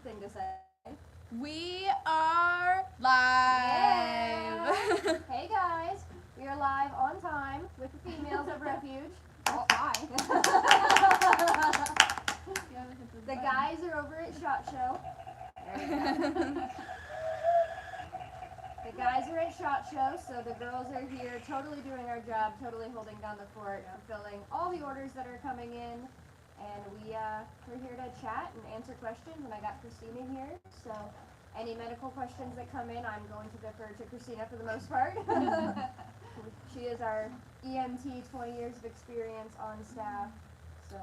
thing to say. We are live. Hey guys, we are live on time with the females of Refuge. Oh, hi. The guys are over at SHOT Show. There we go. The guys are at SHOT Show, so the girls are here totally doing our job, totally holding down the fort, fulfilling all the orders that are coming in. And we're here to chat and answer questions, and I got Christina here, so any medical questions that come in, I'm going to defer to Christina for the most part. She is our EMT, 20 years of experience on staff, so.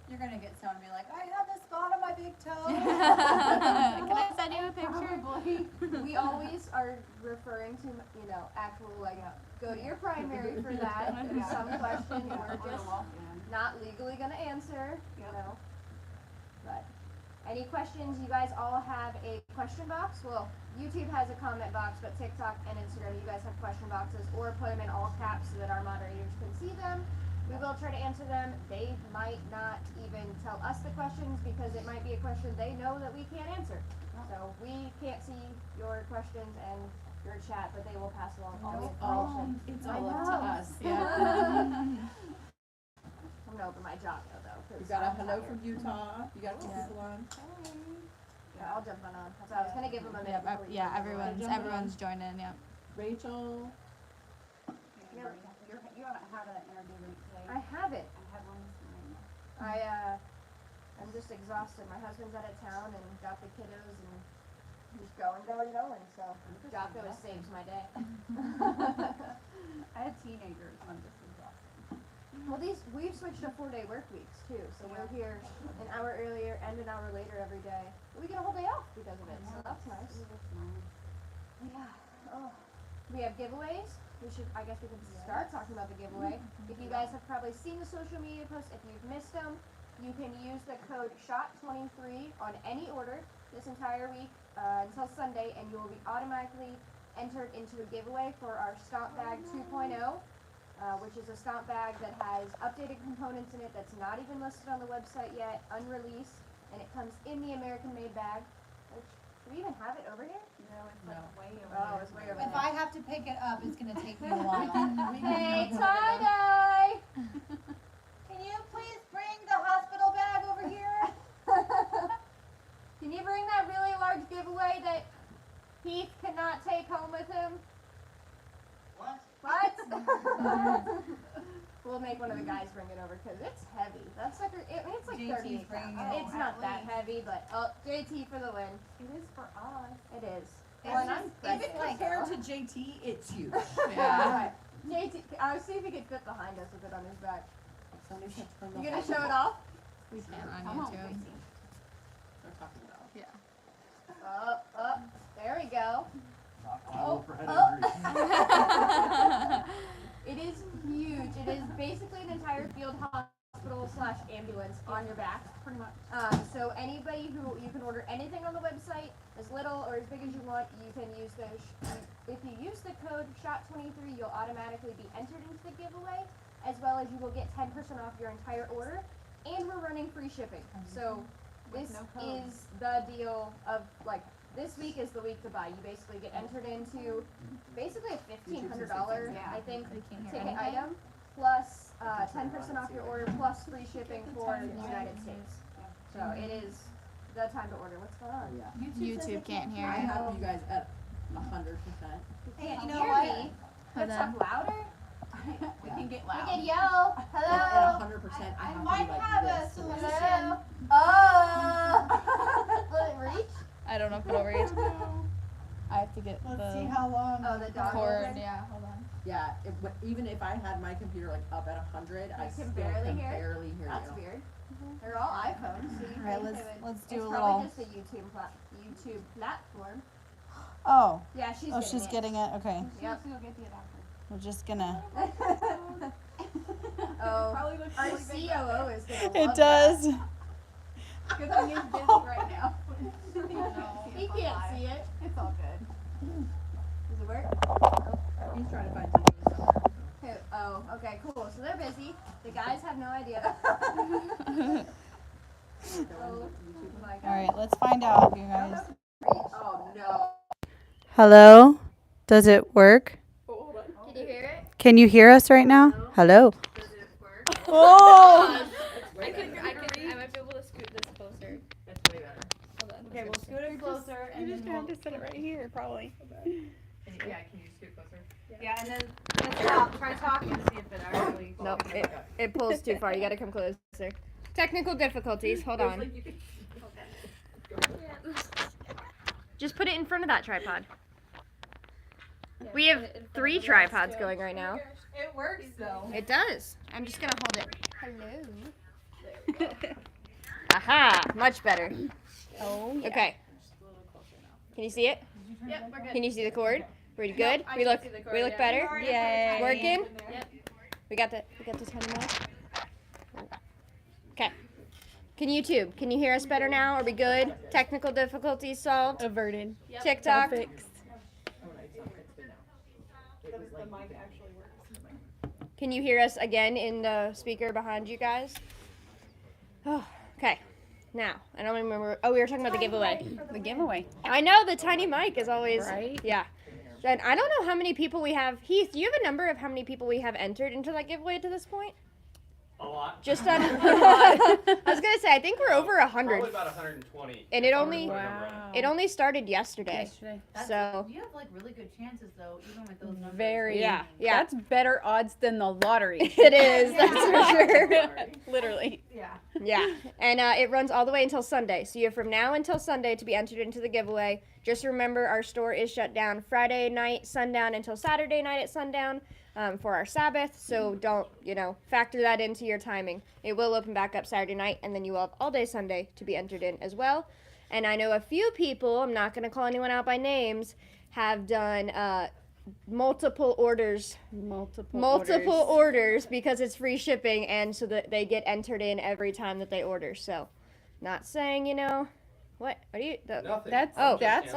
You're going to get someone and be like, I have this spot on my big toe. Can I send you a picture? Probably. We always are referring to, actual, go to your primary for that. Some question we're just not legally going to answer, But any questions, you guys all have a question box. Well, YouTube has a comment box, but TikTok and Instagram, you guys have question boxes, or put them in all caps so that our moderators can see them. We will try to answer them. They might not even tell us the questions because it might be a question they know that we can't answer. So we can't see your questions and your chat, but they will pass along all the information. It's all up to us. Yeah. I'm gonna open my Jocko though. You got a hello from Utah. You got two people on. Yeah, I'll jump on. So I was gonna give them a minute. before you Yeah, jump on. everyone's joining. Yeah. Rachel. You haven't had an interview today. I haven't. I had one this morning. I'm just exhausted. My husband's out of town and got the kiddos and just going. So Jocko has saved my day. I had teenagers and I'm just exhausted. Well, we've switched to 4-day work weeks too. So we're here an hour earlier and an hour later every day. But we get a whole day off because of it. So that's nice. Yeah. Oh. We have giveaways. I guess we can start talking about the giveaway. If you guys have probably seen the social media posts, if you've missed them, you can use the code SHOT23 on any order this entire week until Sunday, and you will be automatically entered into a giveaway for our Stomp Bag 2.0, which is a stomp bag that has updated components in it that's not even listed on the website yet, unreleased, and it comes in the American-made bag. Do we even have it over here? No, it's like way over Oh, there. it's way over If there. I have to pick it up, it's going to take me a while. Hey, tie-dye! Can you please bring the hospital bag over here? Can you bring that really large giveaway that Heath cannot take home with him? What? What? We'll make one of the guys bring it over because it's heavy. That sucker, it's like JT's 38 bringing pounds. it It's at not that least. heavy, but JT for the win. It is for us. It is. It's Well, and just- I'm Even pregnant, compared so. to JT, it's huge. Yeah. JT, I was seeing if he could fit behind us with it on his back. Somebody should turn You the gonna volume show it up. off? We can Come on on, YouTube. Gracie. They're talking about. Yeah. Up. There we go. Oh, for head oh. injury. It is huge. It is basically an entire field hospital/ambulance on your back. Pretty much. So anybody who, you can order anything on the website, as little or as big as you want, you can use if you use the code SHOT23, you'll automatically be entered into the giveaway, as well as you will get 10% off your entire order, and we're running free shipping. So this no code. is the deal of, this week is the week to buy. You basically get entered into basically a $1,500, Yeah. I think, They can't hear ticket anything. item, plus 10% off your order, plus free shipping for the United States. So it is the time to order. What's going on? Yeah. YouTube can't hear I you. have you guys at 100%. Hey, You you know hear what? me? Hold Let's on. talk louder. We can get We loud. can yell. At Hello. 100%, I I have might to be like have a this. solution. Hello. Oh. Will it reach? I don't know if it'll reach. I have to get Let's see the how long. Oh, the dog cord. open? Yeah, hold on. Yeah, even if I had my computer up at 100, I You still can can barely hear? barely hear That's you. weird. They're all iPhones, so you Alright, think let's- they would. let's do it's a probably little- just a YouTube platform. Oh, Yeah, she's oh, she's getting it. Okay, Yep. Go get the adapter. we're just gonna. Oh, Probably looks our really big. COO is gonna love It does. Good thing he's busy right now. He can't see it. It's all good. Does it work? He's trying to find something somewhere. Who? Oh, okay, cool. So they're busy. The guys have no idea. Oh my God. All right, let's find find out, you guys. Oh no. Hello? Does it work? Can you hear it? Can you hear us right now? Hello? Does it work? Oh! I might be able to scoot this closer. That's way better. Hold on. Okay, we'll scoot it closer and then we'll... to set it right here, probably. Can you scoot closer? Yeah, and then try talking to see if it actually... Nope, it pulls too far. You gotta come closer. Technical difficulties. Hold on. Just put it in front of that tripod. We have 3 tripods going right now. It works though. It does. I'm just gonna hold it. Hello. Aha! Much better. Oh, yeah. Okay. Can you see it? Yep, we're good. Can you see the cord? We're good. We look better. Yay. Working. Yep. We got the tiny mic. Okay. Can you hear us better now? Are we good? Technical difficulties solved. Averted. TikTok. Fixed. Can you hear us again in the speaker behind you guys? Oh, okay. Now, I don't remember. Oh, we were talking about the giveaway. The giveaway. I know the tiny mic is always Right? Yeah. And I don't know how many people we have. Heath, do you have a number of how many people we have entered into that giveaway to this point? A lot. Just on. I was gonna say I think we're over 100, Probably about 120. and it only Wow. it only started yesterday. Yesterday. So You have like really good chances though, even with those numbers. Very. yeah. That's better odds than the lottery. It is. That's for sure. Literally. Yeah. Yeah, and it runs all the way until Sunday. So you have from now until Sunday to be entered into the giveaway. Just remember, our store is shut down Friday night sundown until Saturday night at sundown for our Sabbath. So don't, factor that into your timing. It will open back up Saturday night, and then you will have all day Sunday to be entered in as well. And I know a few people, I'm not going to call anyone out by names, have done multiple orders because it's free shipping, and so that they get entered in every time that they order. So not saying what are you Nothing. That's Oh. that's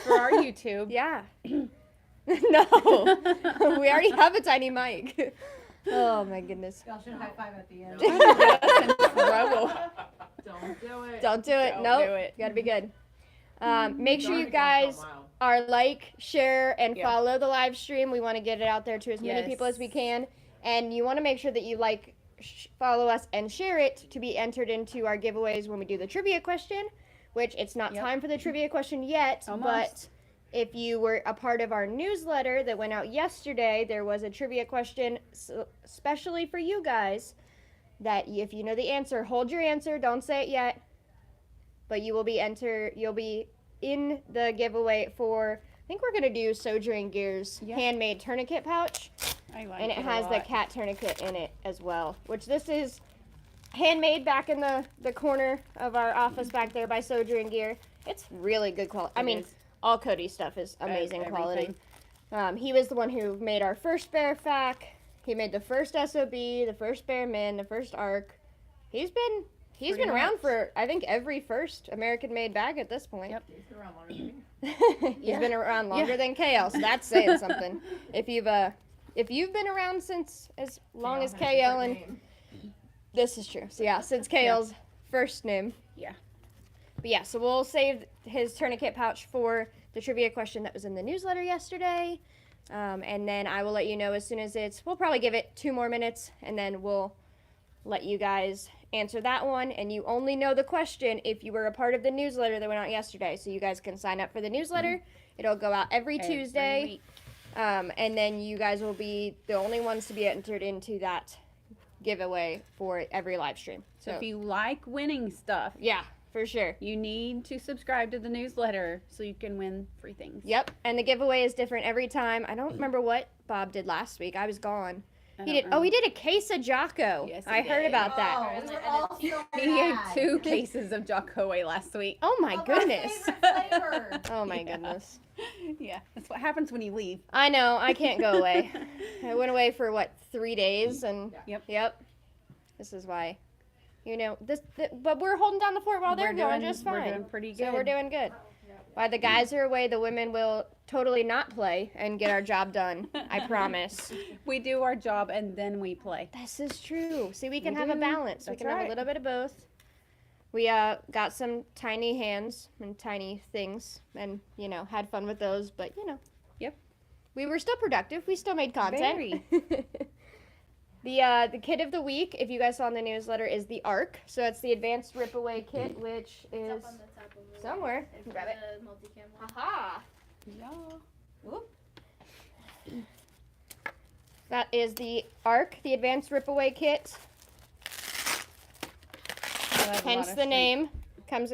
for our YouTube. yeah. No, we already have a tiny mic. Oh my goodness. Y'all should high five at the end. Trouble. Don't do it. Don't do it. Don't Nope. do it. You gotta be good. Make sure you guys are share, and Yeah. follow the live stream. We want to get it out there to as many people as we Yes. can. And you want to make sure that you follow us, and share it to be entered into our giveaways when we do the trivia question, which it's not Yep. time for the trivia question yet, Almost. but if you were a part of our newsletter that went out yesterday, there was a trivia question especially for you guys that if you know the answer, hold your answer, don't say it yet, but you'll be in the giveaway for, I think we're going to do Sojourn Gear's Yeah. handmade tourniquet pouch, I like and it a has the lot. cat tourniquet in it as well, which this is handmade back in the corner of our office back there by Sojourn Gear. It's really good quality. I mean, is. all Cody's stuff is amazing quality. Everything. He was the one who made our first bear fac. He made the first SOB, the first bear min, the first ARC. He's been Pretty around much. for, I think, every first American made bag at this point. Yep. He's been around longer than me. He's been around longer Yeah. than KL, so that's saying something. If you've been around since as long as KL, and this is true. So yeah, since KL's first name. Yeah. But yeah, so we'll save his tourniquet pouch for the trivia question that was in the newsletter yesterday. And then I will let you know as soon as we'll probably give it 2 more minutes, and then we'll let you guys answer that one. And you only know the question if you were a part of the newsletter that went out yesterday. So you guys can sign up for the newsletter. It'll go out every Tuesday. week. And then you guys will be the only ones to be entered into that giveaway for every live stream. So if you like winning stuff, Yeah, for sure. you need to subscribe to the newsletter so you can win free things. Yep, and the giveaway is different every time. I don't remember what Bob did last week. I was gone. He did a case of Jocko. Yes, he I heard did. about that. Oh, we were all so He gave mad. 2 cases of Jocko away last week. Oh my Of our goodness. favorite flavor. Oh my Yeah. goodness. Yeah, that's what happens when you leave. I know, I can't go away. I went away for 3 days, and Yep. This is why. But we're holding down the fort while they're going just fine. We're doing pretty good. So we're doing good. While the guys are away, the women will totally not play and get our job done. I promise. We do our job and then we play. This is true. See, we can We have a do. balance. We That's can have a right. little bit of both. We got some tiny hands and tiny things and, you know, had fun with those, but, you know. Yep. We were still productive. We still made content. Very. The kit of the week, if you guys saw in the newsletter, is the ARC. So it's the Advanced Rip Away Kit, which is It's up on the top of the somewhere. It's Grab it. the multi-cam one. Aha! Yeah. Whoop. That is the ARC, the Advanced Rip Away Kit. Hence the name. Comes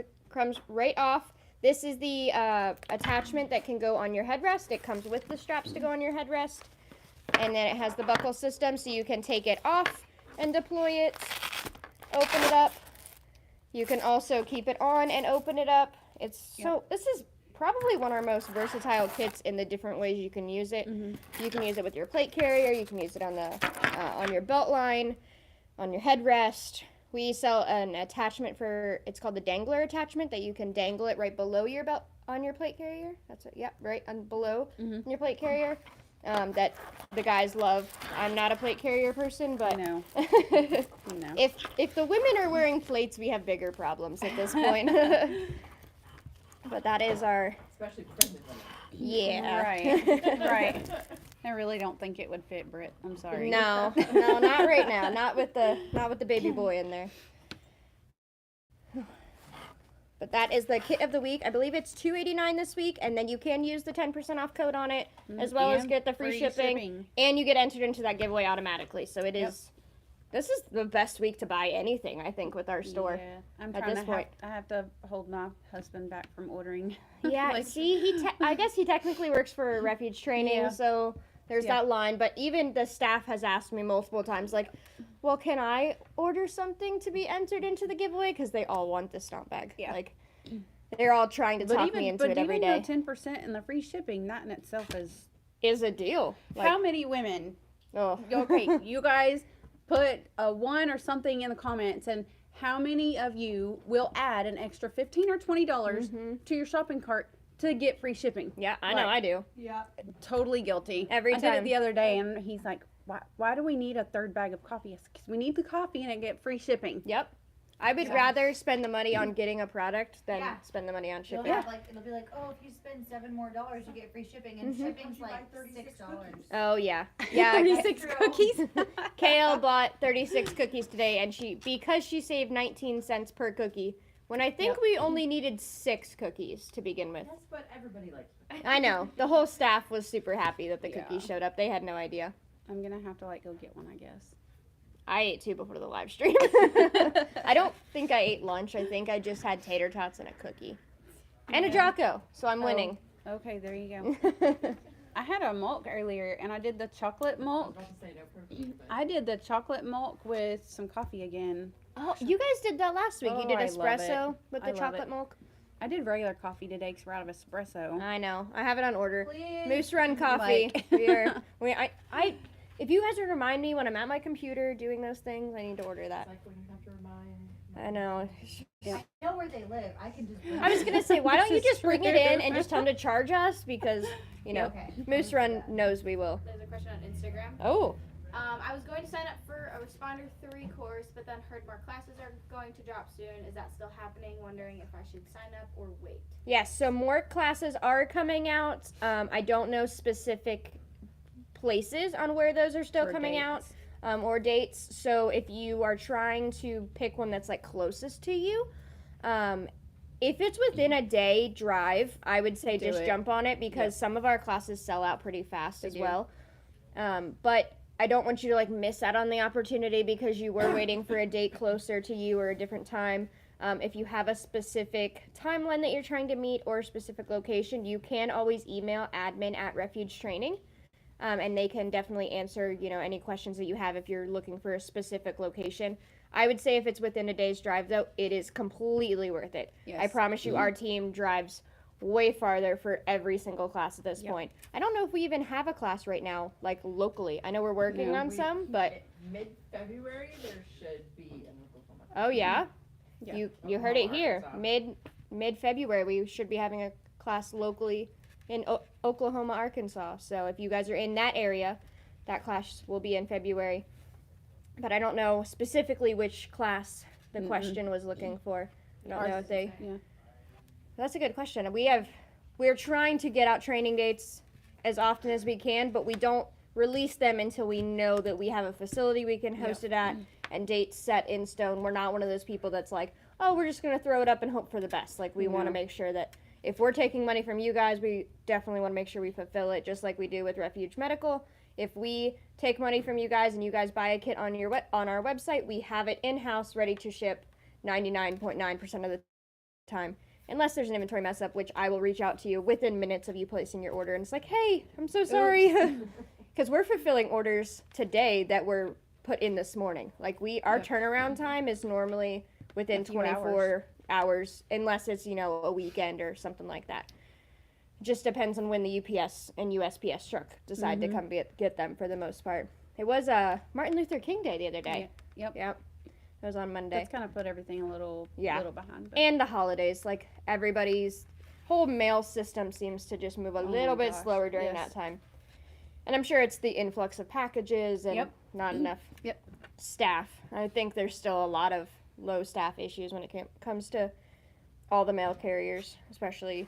right off. This is the attachment that can go on your headrest. It comes with the straps to go on your headrest. And then it has the buckle system, so you can take it off and deploy it. Open it up. You can also keep it on and open it up. This is probably one of our most versatile kits in the different ways you can use it. You can use it with your plate carrier. You can use it on your belt line, on your headrest. We sell an attachment it's called the dangler attachment, that you can dangle it right below your belt on your plate carrier. That's it. Yep, right on below your plate carrier. That the guys love. I'm not a plate carrier person, but No. if the women are wearing plates, we have bigger problems at this point. But that is our Especially pregnant women. yeah. Right. Right. I really don't think it would fit, Britt. I'm sorry. No, not right now. Not with the baby boy in there. But that is the kit of the week. I believe it's $2.89 this week, and then you can use the 10% off code on it, as well as And get the free shipping, and you get entered into that giveaway automatically. So it is. This is the best week to buy anything, I think, with our store. Yeah. I'm at trying this to point. I have to hold my husband back from ordering. Yeah, Like- see, I guess he technically works for Refuge Training, Yeah. so there's that line. But even the staff has asked me multiple times, like, well, can I order something to be entered into the giveaway? Because they all want this stomp bag. Yeah. Like, they're all trying to talk me into it every day. 10% and the free shipping, that in itself Is a deal. Like, how many women? oh. Okay, you guys put a 1 or something in the comments, and how many of you will add an extra $15 or $20 to your shopping cart to get free shipping? Yeah, I know, I do. Yeah. Totally guilty. Every I did it time. the other day, and he's like, why do we need a third bag of coffee? Because we need the coffee and I get free shipping. Yep. I would rather spend the money on getting a product than Yeah. spend the money on You'll shipping. have it'll be like, oh, if you spend $7 more, you get free shipping, and shipping's like $6. Oh, yeah. Yeah. 36 cookies. Kale bought 36 cookies today, and because she saved 19 cents per cookie, when I think we only needed 6 cookies to begin with. Yes, but everybody likes it. I know. The whole staff was super happy that the cookies showed up. They had no idea. I'm going to have to go get one, I guess. I ate 2 before the live stream. I don't think I ate lunch. I think I just had tater tots and a cookie. And a Jocko, so I'm winning. Okay, there you go. I had a milk earlier, and I did the chocolate I was milk. about to say no protein, but I did the chocolate milk with some coffee again. Oh, you guys did that last week. You did Oh, I love espresso it. with I the love chocolate it. milk. I did regular coffee today because we're out of espresso. I know. I have it on order. Please. Moose Run Coffee. Like- If you guys would remind me when I'm at my computer doing those things, I need to order it's that. like when you have to remind. I know. I know where they live. I can just. I was gonna say, why don't you This is just bring it in true. and just tell them to charge us, because Okay. Moose Run knows we will. There's a question on Instagram. Oh. I was going to sign up for a Responder 3 course, but then heard more classes are going to drop soon. Is that still happening? Wondering if I should sign up or wait. Yes, so more classes are coming out. I don't know specific places on where those are still Or coming out, or dates. So if you are trying to pick one that's closest to you, if it's within a day drive, I would say Do just it. jump on it, because some of our classes sell out pretty fast as do. well. But I don't want you to miss out on the opportunity because you were waiting for a date closer to you or a different time. If you have a specific timeline that you're trying to meet or a specific location, you can always email admin@Refuge Training, and they can definitely answer any questions that you have if you're looking for a specific location. I would say if it's within a day's drive, though, it is completely worth it. Yes. I promise you, our team drives way farther for every single class at this point. I don't know if we even have a class right now, locally. I know we're working on some, but Mid-February there should be an Oklahoma. oh yeah, Yeah. you heard it here. Arkansas. Mid-February we should be having a class locally in Oklahoma, Arkansas. So if you guys are in that area, that class will be in February. But I don't know specifically which class the question was looking for. I don't know if they. Yeah. That's a good question. We're trying to get out training dates as often as we can, but we don't release them until we know that we have a facility we can host it at and dates set in stone. We're not one of those people that's like, oh, we're just going to throw it up and hope for the best. Like, we want to make sure that if we're taking money from you guys, we definitely want to make sure we fulfill it, just like we do with Refuge Medical. If we take money from you guys and you guys buy a kit on our website, we have it in-house ready to ship 99.9% of the time. Unless there's an inventory mess up, which I will reach out to you within minutes of you placing your order. And it's like, hey, I'm so sorry. Because we're fulfilling orders today that were put in this morning. Like, our turnaround time is normally within 24 hours, unless it's, a weekend or something like that. Just depends on when the UPS and USPS truck decide to come get them for the most part. It was Martin Luther King Day the other day. Yep. It was on Monday. That's kind of put everything a little behind. But. And the holidays, like, everybody's whole mail system seems to just move a little bit slower during that time. And I'm sure it's the influx of packages and not enough staff. I think there's still a lot of low staff issues when it comes to all the mail carriers, especially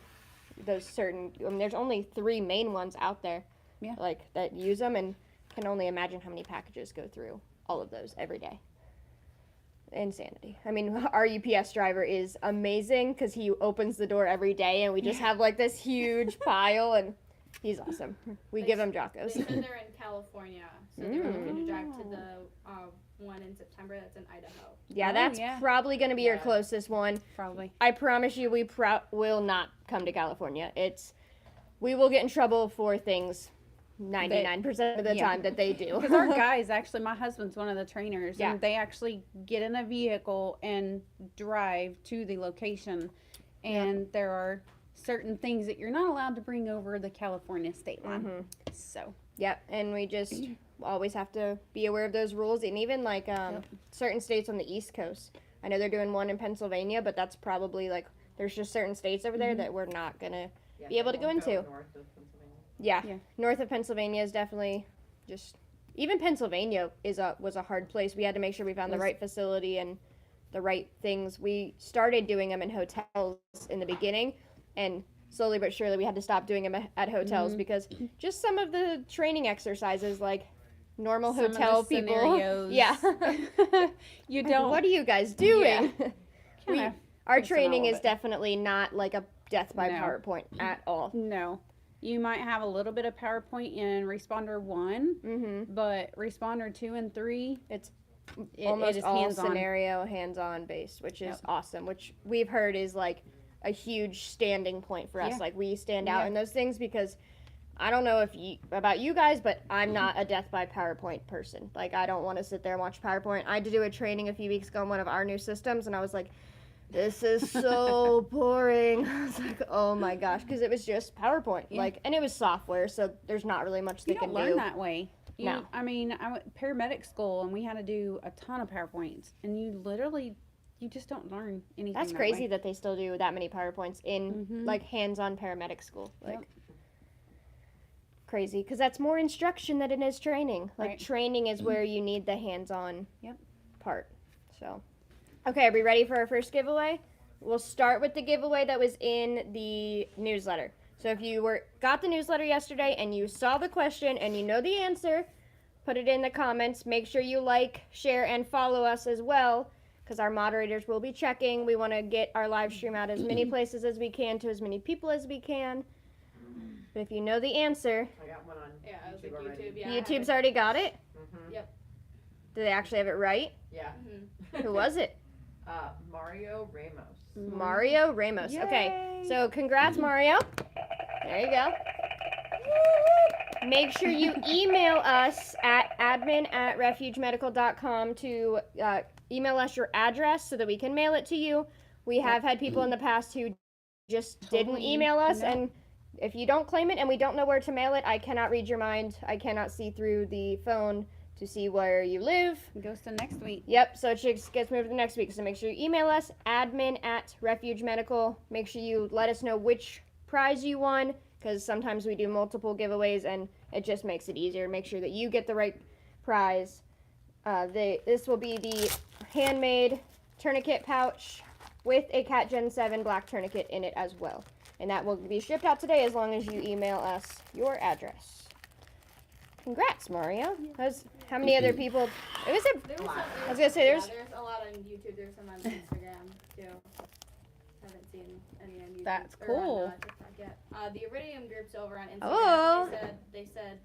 those certain. There's only 3 main ones out there, like, that use them, and can only imagine how many packages go through all of those every day. Insanity. I mean, our UPS driver is amazing because he opens the door every day, and we just have like this huge pile, and he's awesome. We give him Jocko's. They said they're in California, so they're looking to drive to the one in September that's in Idaho. Yeah, that's probably going to be your closest one. Probably. I promise you, we will not come to California. We will get in trouble for things 99% of the time that they do. Because our guys, actually, my husband's one of the trainers, and they actually get in a vehicle and drive to the location, and there are certain things that you're not allowed to bring over the California state line. So. Yep, and we just always have to be aware of those rules, and even like certain states on the East Coast. I know they're doing one in Pennsylvania, but that's probably like there's just certain states over there that we're not gonna be able to go into. North of Pennsylvania is definitely just. Even Pennsylvania was a hard place. We had to make sure we found the right facility and the right things. We started doing them in hotels in the beginning, and slowly but surely we had to stop doing them at hotels because just some of the training exercises, like normal hotel people. Scenarios. You don't. What are you guys doing? Our fix it training all, is but- definitely not like a death by PowerPoint at all. No. You might have a little bit of PowerPoint in Responder 1, but Responder 2 and 3, It's it almost is all hands-on. scenario hands-on based, which is awesome, which we've heard is like a huge standing point for us. Like, we stand out in those things because I don't know about you guys, but I'm not a death by PowerPoint person. Like, I don't want to sit there and watch PowerPoint. I had to do a training a few weeks ago on one of our new systems, and I was like, this is so boring. I was like, oh my gosh, because it was just PowerPoint. Like, and it was software, so there's not really much they can do. You don't learn that way. No. I mean, I went paramedic school, and we had to do a ton of PowerPoints, and you just don't learn anything. That's crazy that they still do that many PowerPoints in like hands-on paramedic school. Like, crazy, because that's more instruction than it is training. Like, training is where you need the hands-on part. So, okay, are we ready for our first giveaway? We'll start with the giveaway that was in the newsletter. So if you got the newsletter yesterday and you saw the question and you know the answer, put it in the comments. Make sure you like, share, and follow us as well, because our moderators will be checking. We want to get our live stream out as many places as we can to as many people as we can. But if you know the answer, I got one on I was YouTube like already. YouTube, YouTube's already got it? Yep. Did they actually have it right? Yeah. Who was it? Mario Ramos. Mario Ramos. Yay. Okay, so congrats, Mario. There you go. Make sure you email us at admin@refugemedical.com to email us your address so that we can mail it to you. We have had people in the past who just didn't email us, and if you don't claim it and we don't know where to mail it, I cannot read your mind. I cannot see through the phone to see where you live. It goes to next week. Yep, so it just gets moved to the next week. So make sure you email us, admin@refugemedical. Make sure you let us know which prize you won, because sometimes we do multiple giveaways and it just makes it easier. Make sure that you get the right prize. This will be the handmade tourniquet pouch with a Cat Gen 7 black tourniquet in it as well. And that will be shipped out today as long as you email us your address. Congrats, Mario. How many other people? It was a. There was some, I was gonna say there's. there's a lot on YouTube. There's some on Instagram too. Haven't seen any on YouTube. That's or cool. on, TikTok yet. The Iridium group's over on Instagram. Oh. They said,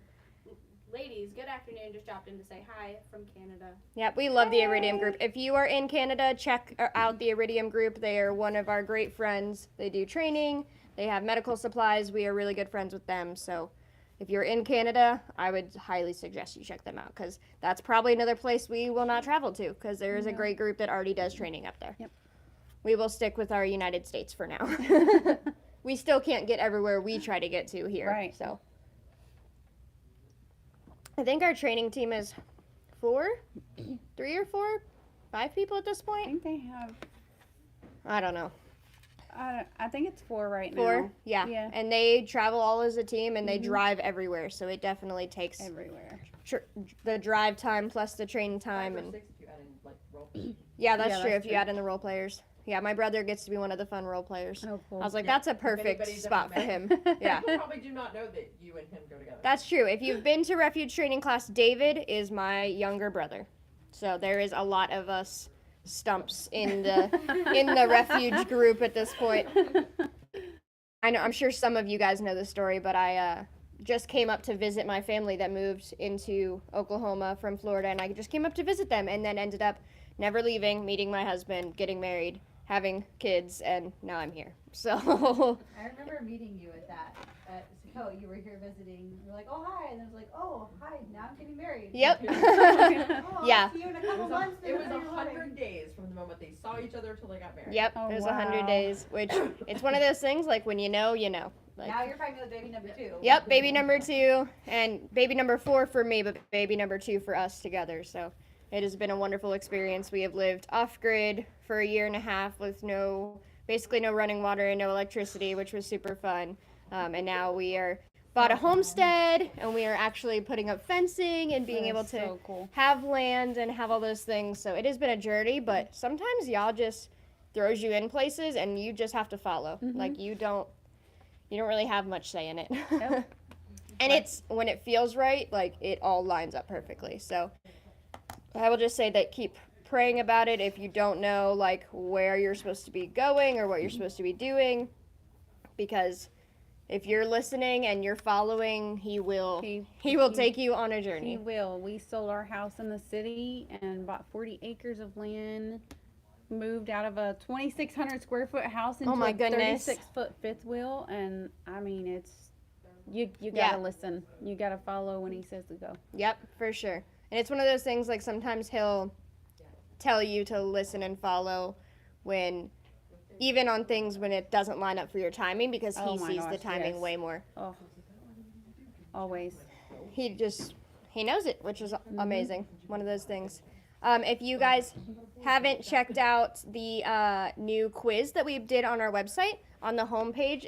ladies, good afternoon. Just dropped in to say hi from Canada. Yep, we love the Iridium group. If you are in Canada, check out the Iridium group. They are one of our great friends. They do training. They have medical supplies. We are really good friends with them. So if you're in Canada, I would highly suggest you check them out because that's probably another place we will not travel to because there is a great group that already does training up there. Yep. We will stick with our United States for now. We still can't get everywhere we try to get to here. Right. So I think our training team is 3 or 4, 5 people at this I point. think they have. I don't know. I think it's 4 right 4, now. yeah. Yeah. And they travel all as a team, and they drive everywhere. So it definitely takes Everywhere. the drive time plus the training time. 5 or And 6 if you add in like role play. yeah, that's Yeah, true. that's If you true. add in the role players, yeah, my brother gets to be one of the fun role players. Oh, cool. I was like, Yeah. that's a If perfect anybody's spot for ever him. met Yeah. People probably do not know that you and him go together. That's true. If you've been to Refuge training class, David is my younger brother. So there is a lot of us stumps in the Refuge group at this point. I know, I'm sure some of you guys know the story, but I just came up to visit my family that moved into Oklahoma from Florida, and I just came up to visit them and then ended up never leaving, meeting my husband, getting married, having kids, and now I'm here. So I remember meeting you at Saco. You were here visiting. You were like, oh, hi. And I was like, oh, hi. Now I'm getting married. yep. Oh, Yeah. I'll see you in a couple months. It was then after your 100 wedding. days from the moment they saw each other till they got married. Yep, Oh, it was wow. 100 days, which it's one of those things, like, when you know, you know. Like, Now you're pregnant with baby number 2. yep, baby number 2, and baby number 4 for me, but baby number 2 for us together. So it has been a wonderful experience. We have lived off-grid for a year and a half with basically no running water and no electricity, which was super fun. And now we are bought a homestead, and we are actually putting up fencing and being able to so cool. have land and have all those things. So it has been a journey, but sometimes y'all just throws you in places and you just have to follow. Like you don't really have much say in it. Yep. And it's when it feels right, like it all lines up perfectly. So I will just say that keep praying about it if you don't know like where you're supposed to be going or what you're supposed to be doing, because if you're listening and you're following, he will take you on a He journey. will. We sold our house in the city and bought 40 acres of land, moved out of a 2,600 square foot house into my a goodness. 36-foot fifth wheel. And I mean, it's, you Yeah. gotta listen. You gotta follow when he says to go. Yep, for sure. And it's one of those things like sometimes he'll tell you to listen and follow when even on things when it doesn't line up for your timing, because he Oh my sees the gosh, timing yes. way more. Oh, always. He knows it, which is amazing. One of those things. If you guys haven't checked out the new quiz that we did on our website, on the homepage,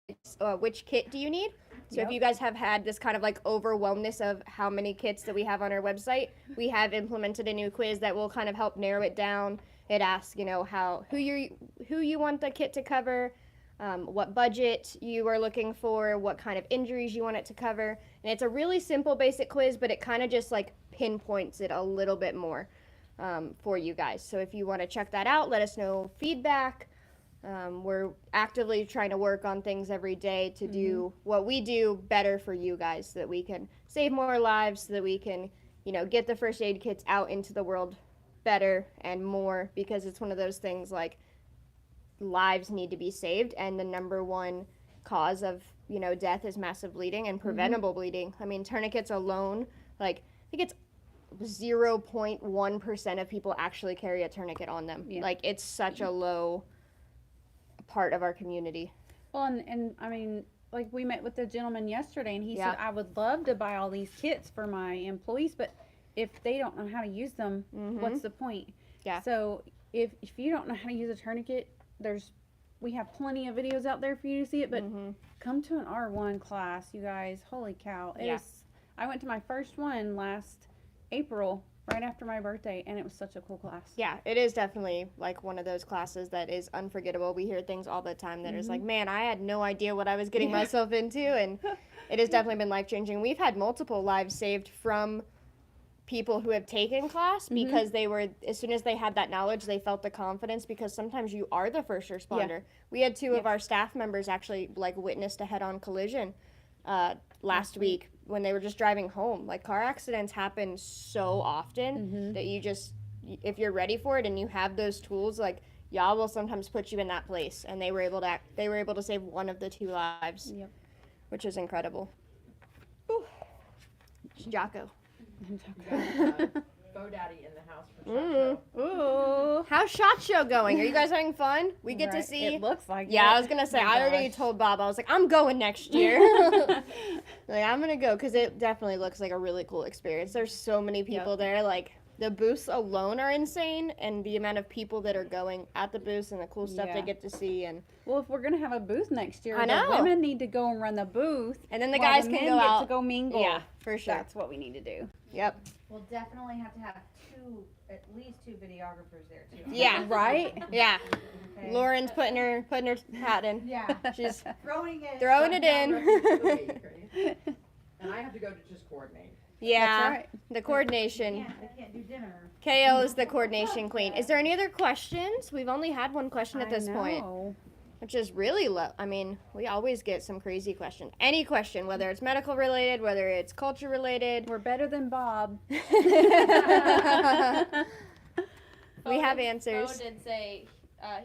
it's which kit do you need? So if you guys have had this kind of like overwhelmness of how many kits that we have on our website, we have implemented a new quiz that will kind of help narrow it down. It asks, who you want the kit to cover, what budget you are looking for, what kind of injuries you want it to cover. And it's a really simple basic quiz, but it kind of just like pinpoints it a little bit more for you guys. So if you want to check that out, let us know feedback. We're actively trying to work on things every day to do what we do better for you guys, so that we can save more lives, so that we can, get the first aid kits out into the world better and more, because it's one of those things like lives need to be saved, and the number one cause of death is massive bleeding and preventable bleeding. I mean, tourniquets alone, like I think it's 0.1% of people actually carry a tourniquet on them. Yeah. Like it's such a low part of our community. Well, and I mean, like we met with the gentleman yesterday, and he Yeah. said, I would love to buy all these kits for my employees, but if they don't know how to use them, what's the point? Yeah. So if you don't know how to use a tourniquet, we have plenty of videos out there for you to see it, but come to an R1 class, you guys. Holy cow. Yeah. I went to my first one last April, right after my birthday, and it was such a cool class. Yeah, it is definitely like one of those classes that is unforgettable. We hear things all the time that is like, man, I had no idea what I was getting myself into, and it has definitely been life-changing. We've had multiple lives saved from people who have taken class because they were, as soon as they had that knowledge, they felt the confidence, because sometimes you are the first responder. We had two of our staff members actually like witnessed a head-on collision last week when they were just driving home. Like, car accidents happen so often that you just, if you're ready for it and you have those tools, like, y'all will sometimes put you in that place. And they were able to save one of the 2 lives, which is incredible. Whew. Jocko. GoDaddy in the house for SHOT Show. Ooh. How's SHOT Show going? Are you guys having fun? We get to see. It looks like Yeah, it. I was gonna say, I already told Bob, I was like, I'm going next year. Like, I'm gonna go, because it definitely looks like a really cool experience. There's so many people there. Like, the booths alone are insane, and the amount of people that are going at the booths and the cool stuff they get to see. And well, if we're gonna have a booth next year, I know. the women need to go and run the booth, and then the while guys the can men go get out to go mingle. Yeah, for sure. That's what we need to do. Yep. We'll definitely have to have at least two videographers there too. Yeah. Right? Yeah. Okay. Lauren's putting her hat in. Yeah. She's Throwing it. throwing it Refuge of the in. week, right? And I have to go to just coordinate. Yeah. That's right. The coordination. Yeah, I can't do dinner. KO is the coordination queen. Is there any other questions? We've only had one question at this point, which is really low. I mean, we always get some crazy questions. Any question, whether it's medical related, whether it's culture related. We're better than Bob. We have answers. Bo did say,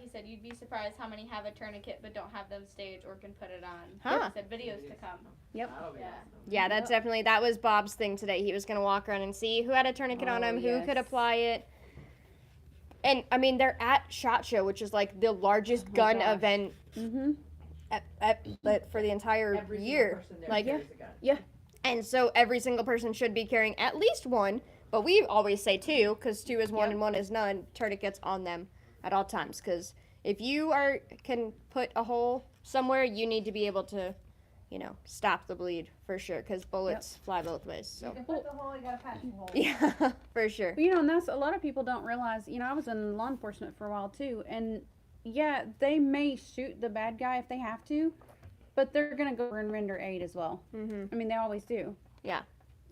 he said you'd be surprised how many have a tourniquet but don't have them staged or can put it on. Huh. He said videos to come. That'll be Yeah. awesome. Yeah, that's definitely, that was Bob's thing today. He was going to walk around and see who had a tourniquet on him, who could apply it. And, I mean, they're at SHOT Show, which is, like, the largest gun event for the entire Every year. single person there Like, carries a gun. and so every single person should be carrying at least one, but we always say 2, because 2 is 1 and 1 is none, tourniquets on them at all times. Because if you can put a hole somewhere, you need to be able to, stop the bleed for sure, because bullets fly both ways. So You can put the hole, you gotta patch the hole. yeah, for sure. But, and that's, a lot of people don't realize, I was in law enforcement for a while too, and yeah, they may shoot the bad guy if they have to, but they're going to go and render aid as well. Mhm. I mean, they always do. Yeah.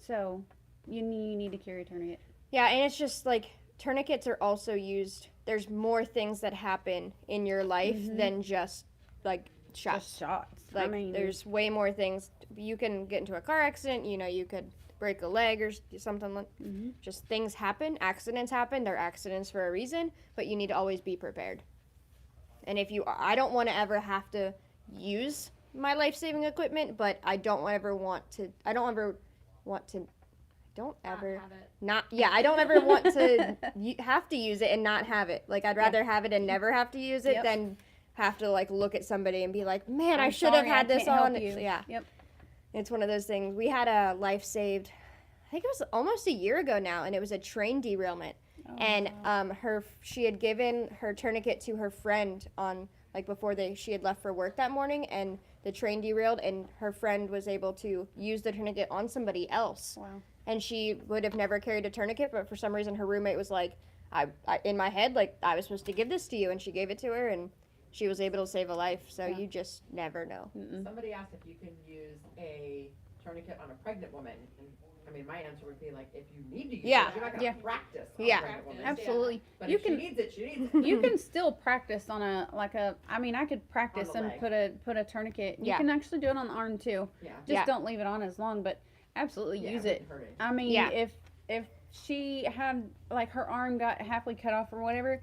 So, you need to carry a tourniquet. Yeah, and it's just like tourniquets are also used. There's more things that happen in your life than just like shots. Just shots. Like, I mean, there's way more things. You can get into a car accident, you could break a leg or something like just things happen, accidents happen. They're accidents for a reason, but you need to always be prepared. And I don't want to ever have to use my life-saving equipment, but I don't ever want to have it. I don't ever want to have to use it and not have it. Like, I'd rather have it and never have to use it than have to, like, look at somebody and be like, man, I should have had this on. Yeah. Yep. It's one of those things. We had a life saved, I think it was almost a year ago now, and it was a train derailment. And she had given her tourniquet to her friend on, like, before she had left for work that morning, and the train derailed, and her friend was able to use the tourniquet on somebody else. Wow. And she would have never carried a tourniquet, but for some reason her roommate was like, I in my head, like, I was supposed to give this to you, and she gave it to her, and she was able to save a life. So you just never know. Somebody asked if you can use a tourniquet on a pregnant woman. And, I mean, my answer would be like, if you need to use it, you're not going to practice on a pregnant woman. Absolutely. But You if can- she needs it, she needs it. You can still practice on I could practice On and the put a tourniquet. You Yeah. can actually do it on the arm too. Yeah. Just don't leave it on as long, but absolutely Yeah, use it it. wouldn't hurt it. I mean, Yeah. if she had, like, her arm got halfway cut off or whatever,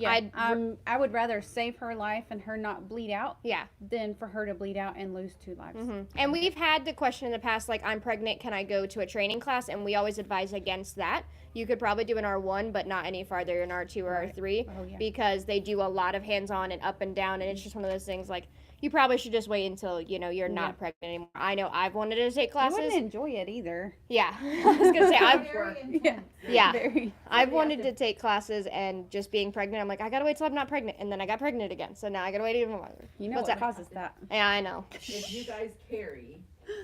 I'd- I would rather save her life and her not bleed out Yeah. than for her to bleed out and lose 2 lives. And we've had the question in the past, like, I'm pregnant, can I go to a training class? And we always advise against that. You could probably do an R1, but not any farther in R2 or R3 Oh, yeah. because they do a lot of hands-on and up and down, and it's just one of those things, like, you probably should just wait until, you're not pregnant anymore. I know I've wanted to take I classes. wouldn't enjoy it either. Yeah. I was going to say, Very Yeah. intense. yeah. Very. I've wanted to take classes, and just being pregnant, I'm like, I got to wait till I'm not pregnant, and then I got pregnant again. So now I got to wait even longer. You know What's what that? causes that. Yeah, I know. If you guys carry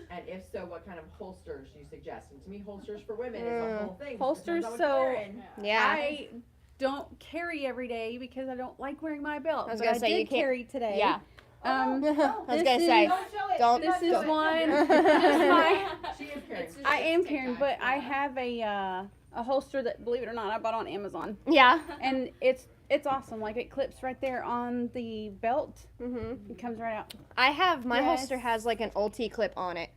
And if so, what kind of holsters do you suggest? And to me, holsters for women is a whole thing. Holsters, Depends on what you're wearing. Yeah. I don't carry every day because I don't like wearing my belt. I was but gonna say, did you can't- carry today. Yeah. I was this gonna say, is- Don't show it. don't- Do not This is show it. one. This is my. She is carrying. I am carrying, but I have a holster that, believe it or not, I bought on Amazon, Yeah. and it's awesome. Like it clips right there on the belt. Mm-hmm. It comes right out. I have, my Yes. holster has like an ulti clip on it.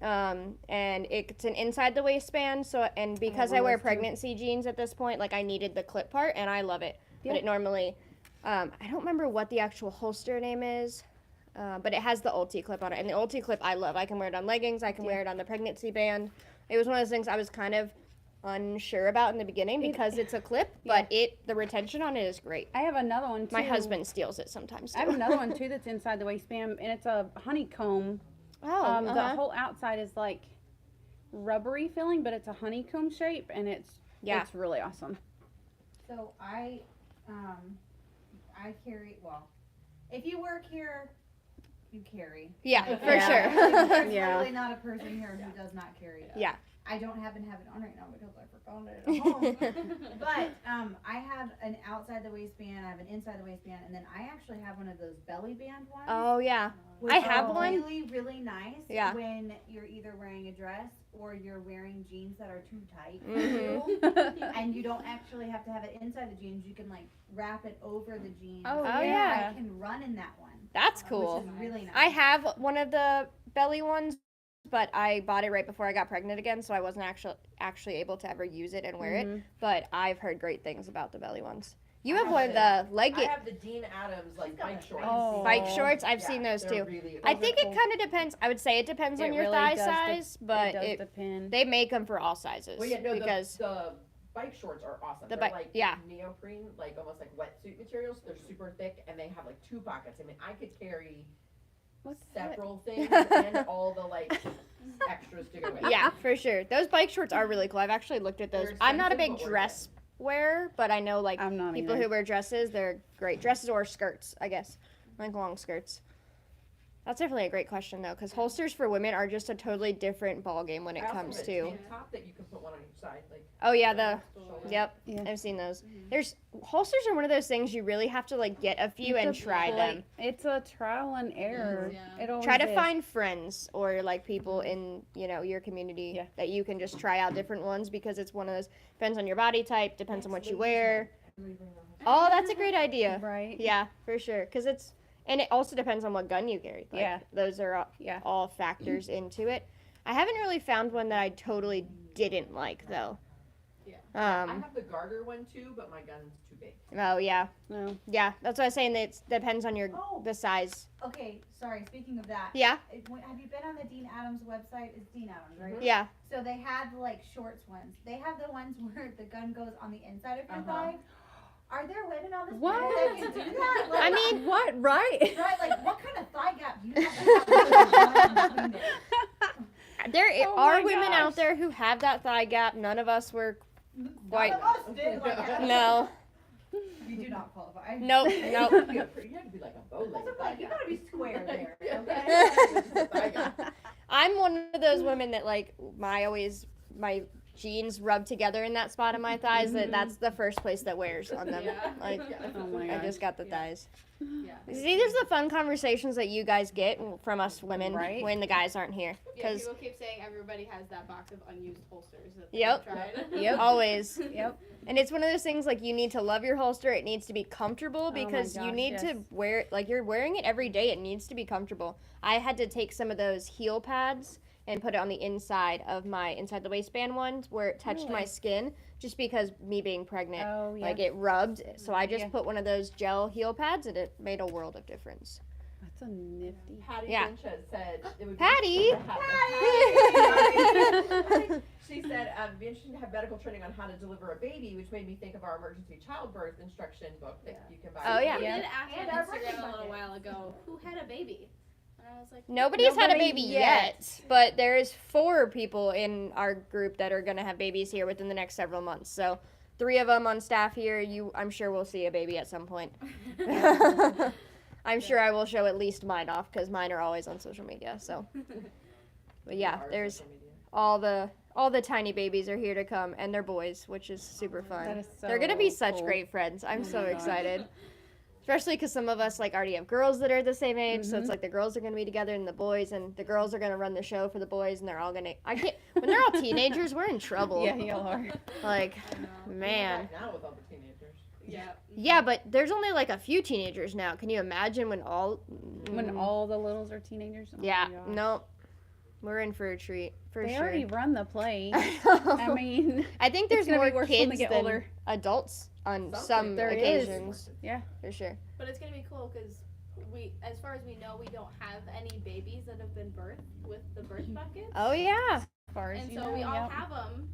And it's an inside the waistband, so, and because one I of wear those too. pregnancy jeans at this point, like I needed the clip part, and I love it. Yeah. But it normally, I don't remember what the actual holster name is, but it has the ulti clip on it, and the ulti clip I love. I can wear it on leggings, I can wear it on the pregnancy band. It was one of those things I was kind of unsure about in the beginning because it's a clip, but the retention on it is great. I have another one too. My husband steals it sometimes. I have too. another one too that's inside the waistband, and it's a honeycomb. Oh, The whole outside is like rubbery feeling, but it's a honeycomb shape, and it's really awesome. So I carry, well, if you work here, you carry. Yeah, for Yeah. sure. There's Yeah. literally not a person here who does not carry it. Yeah. I don't happen to have it on right now because I forgot it at home. But I have an outside the waistband, I have an inside the waistband, and then I actually have one of those belly band ones. Oh yeah. which I have are one. Really, really nice. Yeah. When you're either wearing a dress or you're wearing jeans that are too tight for Mhm. you, and you don't actually have to have it inside the jeans. You can like wrap it over the jeans. Oh, and yeah. I can run in that one. That's cool. Which is really nice. I have one of the belly ones, but I bought it right before I got pregnant again, so I wasn't actually able to ever use it and wear it. But I've heard great things about the belly ones. You have one of the leg I have the Dean Adams like bike shorts. Oh. bike shorts. I've Yeah, seen those they're too. really- I those think are it cool. kind of depends. I would say it depends on It your really thigh does size, but it does depend. they make them for all sizes. Well, yeah, no, because the bike shorts are awesome. The They're bike- like yeah. neoprene, like almost like wetsuit materials. They're super thick and they have like 2 pockets. I mean, I could carry several things and all the like extras to go with it. yeah, for sure. Those bike shorts are really cool. I've actually looked at those. They're I'm not a expensive, big but worth dress wearer, but I know like I'm not people either. who wear dresses, they're great. Dresses or skirts, I guess, like long skirts. That's definitely a great question though, because holsters for women are just a totally different ball game when it I also comes have a to. tank top that you can put one on each side, like Oh yeah, the shoulder. yep. Yeah. I've seen those. There's holsters are one of those things you really have to like get a few and try them. It's a trial and error. Yeah. It always Try to is. find friends or like people in your community that you can just try out different ones because it's one of those depends on your body type, depends on what you wear. Oh, that's a great idea. right. Yeah, for sure. Because and it also depends on what gun you carry. Like, Yeah. those are all factors into it. I haven't really found one that I totally didn't like though. Yeah. I have the garter one too, but my gun's too big. Oh yeah, No. yeah. That's what I was saying. That it depends on Oh. the size. Okay, sorry. Speaking of that, Yeah, have you been on the Dean Adams website? It's Dean Adams, right? yeah. So they had like shorts ones. They have the ones where the gun goes on the inside of your thigh. Are there women on this What? planet that can do that? Like, I mean, What? Right? right? Like, what kind of thigh gap do you have to have between it? There Oh are my women gosh. out there who have that thigh gap. None of us were quite. None of us did like that. No, You do not qualify. nope, nope. You have to be like a bow leg. That's what I'm like, you gotta be square there, okay? Okay. I'm one of those women that like my jeans rub together in that spot of my thighs. That's the first place that wears on them. Yeah. Like Oh my I gosh. just got the thighs. Yeah. See, there's the fun conversations that you guys get from us women Right. when the guys aren't here. Yeah, Because people keep saying everybody has that box of unused holsters that Yep. they've tried. Yep. always. Yep. And it's one of those things like you need to love your holster. It needs to be comfortable my because you gosh, need yes. to wear like you're wearing it every day. It needs to be comfortable. I had to take some of those heel pads and put it on the inside of my inside the waistband ones where it touched my Really? skin just because me being pregnant, Oh yeah. like it rubbed. So I just Yeah. put one of those gel heel pads and it made a world of difference. That's a nifty. Patty Yeah. Finch has said it would Patty! Patty! She said it'd be interesting to have medical training on how to deliver a baby, which made me think of our emergency childbirth instruction book that you can buy. Oh, yeah. We Yeah. did ask And on our Instagram birthday a little bucket. while ago who had a baby. And I was like, Nobody's had a Nobody baby yet. yet, but there is 4 people in our group that are gonna have babies here within the next several months. So 3 of them on staff here. I'm sure we'll see a baby at some point. I'm sure I will show at least mine off because mine are always on social media. So But yeah, Our there's social media. all the tiny babies are here to come, and they're boys, which is super fun. That is They're gonna be so such cool. great friends. I'm Oh so my gosh. excited. Especially because some of us like already have girls that are the same age, so it's Mhm. like the girls are gonna be together and the boys, and the girls are gonna run the show for the boys, and they're all gonna. I can't. When they're all teenagers, we're in trouble. Yeah, y'all are. Like, I know. man. Back now with all the teenagers. Yeah. Yeah, but there's only like a few teenagers now. Can you imagine when all? When all the littles are teenagers. Oh Yeah. my gosh. No. We're in for a treat for They sure. already run the place. I I mean, think it's there's gonna more be worse when they kids get than older. adults on Some some there is. occasions. Yeah. For sure. But it's gonna be cool because we, as far as we know, we don't have any babies that have been birthed with the birth buckets. Oh yeah. As far as And you so know, we all yep. have them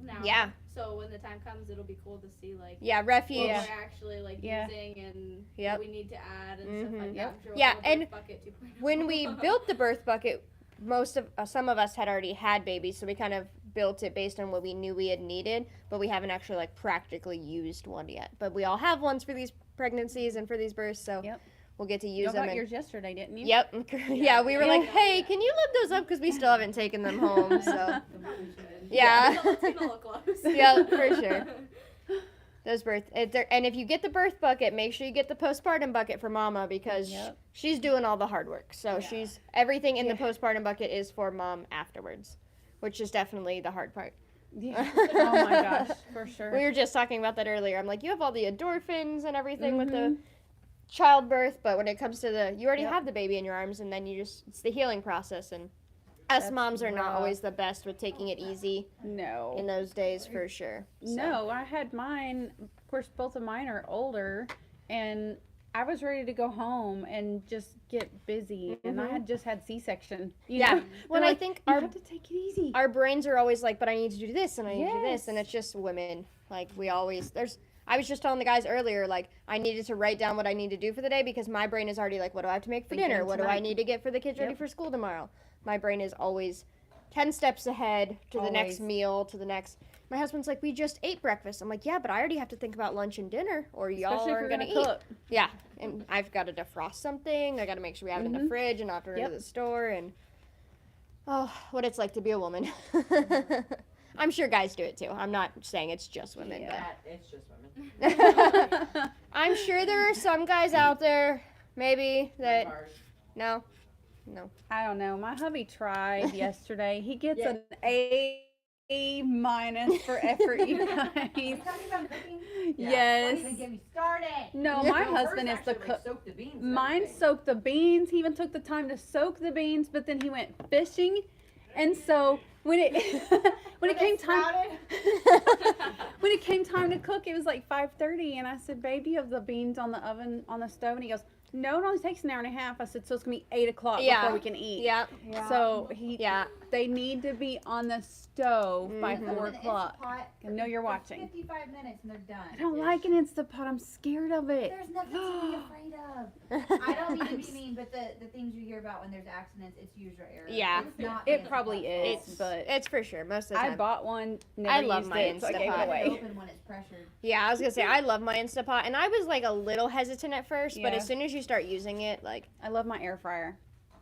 now. Yeah. So when the time comes, it'll be cool to see like Yeah. what Refuge. Yeah. we're actually like Yeah. using and Yep. what we need to add and Mhm. stuff like Yep. that. I'm sure Yeah, we'll have a and birth bucket 2.0. When we built the birth bucket, some of us had already had babies, so we kind of built it based on what we knew we had needed, but we haven't actually like practically used one yet. But we all have ones for these pregnancies and for these births, so Yep. we'll get to You use them. got and- yours yesterday, didn't you? Yep. Yeah, we were Yeah. like, hey, can you lift those up because we still haven't taken them home. So Yeah. yeah, Let's get a little close. yeah, for sure. Those and if you get the birth bucket, make sure you get the postpartum bucket for Mama because Yep. she's doing all the hard work. So Yeah. everything in Yeah. the postpartum bucket is for Mom afterwards, which is definitely the hard part. Yeah. Oh my gosh, for sure. We were just talking about that earlier. I'm like, you have all the endorphins and everything with the Mhm. childbirth, but when it comes to you already Yep. have the baby in your arms, and then it's the healing process. And us That's moms are not rough. always the best with taking it easy No. in those days, for sure. So. No, I had mine. Of course, both of mine are older, and I was ready to go home and just get busy. And I had just had C-section. You Yeah. know? Well, They're I like, think you have to take it easy. our brains are always like, but I need to do this and I need to do this, and Yes. it's just women. Like I was just telling the guys earlier, like I needed to write down what I need to do for the day because my brain is already like, what do I have to make for Thinking dinner? of What do I tonight. need to get for the kids ready Yep. for school tomorrow? My brain is always 10 steps ahead to the next Always. meal, to the next. My husband's like, we just ate breakfast. I'm like, yeah, but I already have to think about lunch and dinner, or y'all Especially if aren't you're gonna gonna eat. cook. Yeah, and I've got to defrost something. I got to make sure we have it in the Mhm. fridge and not have to run Yep. to the store. And what it's like to be a woman. I'm sure guys do it too. I'm not saying it's just women, That, it's just women. but I'm sure there are some guys out there, maybe that Hard. no. I don't know. My hubby tried yesterday. He gets Yeah. an A minus for effort, you guys. Talking about cooking? Yes. Don't even get me started. No, Yeah. my Well, husband hers is the actually, like, cook. soak the beans and Mine everything. soaked the beans. He even took the time to soak the beans, but then he went fishing, and so when it when it came time when it came time to cook, it was like 5:30, and I said, "Babe, do you have the beans on the oven on the stove?" And he goes, "No, it only takes an hour and a half." I said, "So it's gonna be 8 o'clock Yeah. before we can eat." Yeah. So Yeah. they need to be on the stove by Mhm. 4 An o'clock. Instapot I know you're for watching. 55 minutes and they're done. I don't like an Instapot. I'm scared of it. There's nothing to be afraid of. I don't mean to be mean, but the things you hear about when there's accidents, it's user error. Yeah. It's not It an probably Instapot. is, but It's for sure most of the I time. bought one. Never I love used my it, so I gave it Instapot. away. Open when it's pressured. Yeah, I was gonna say I love my Instapot, and I was like a little hesitant at first, but Yeah. as soon as you start using it, like I love my air fryer.